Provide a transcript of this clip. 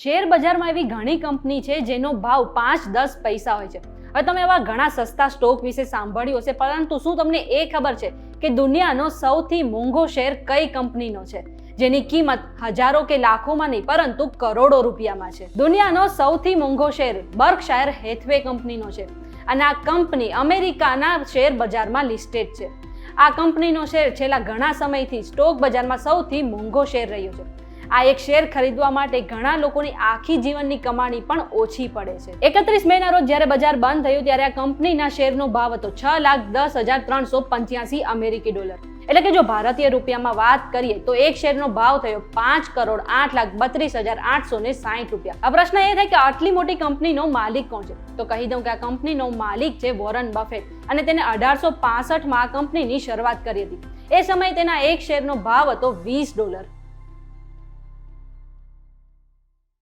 Share બજારમાં એવી ઘણી કંપની છે જેનો ભાવ 5-10 પૈસા હોય છે। હવે તમે એવા ઘણા સસ્તા સ્ટોક વિશે સાંભળ્યું હશે, પરંતુ શું તમને એ ખબર છે કે દુનિયાનો સૌથી મોંઘો શેર કઈ કંપનીનો છે, જેની કિંમત હજારો કે લાખોમાં નહીં પરંતુ કરોડો રૂપિયામાં છે। દુનિયાનો સૌથી મોંઘો શેર બર્કશાયર હેથવે કંપનીનો છે અને આ કંપની અમેરિકાના શેર બજારમાં લિસ્ટેડ છે। આ કંપનીનો શેર છેલ્લા ઘણા સમયથી સ્ટોક બજારમાં સૌથી મોંઘો શેર રહ્યો છે। આ એક શેર ખરીદવા માટે ઘણા લોકોની આખી જીવનની કમાણી પણ ઓછી પડે છે। 31 મેના રોજ જ્યારે બજાર બંધ થયું ત્યારે આ કંપનીના શેરનો ભાવ હતો $6,10,385 અમેરિકી ડોલર। એટલે કે જો ભારતીય રૂપિયામાં વાત કરીએ તો એક શેરનો ભાવ થયો $5,08,32,860। આ પ્રશ્ન એ થાય કે આટલી મોટી કંપનીનો માલિક કોણ છે? તો કહી દઉં કે આ કંપનીનો માલિક છે વોરન બફેટ અને તેને 1865માં આ કંપનીની શરૂઆત કરી હતી। એ સમયે તેના એક શેરનો ભાવ હતો $20।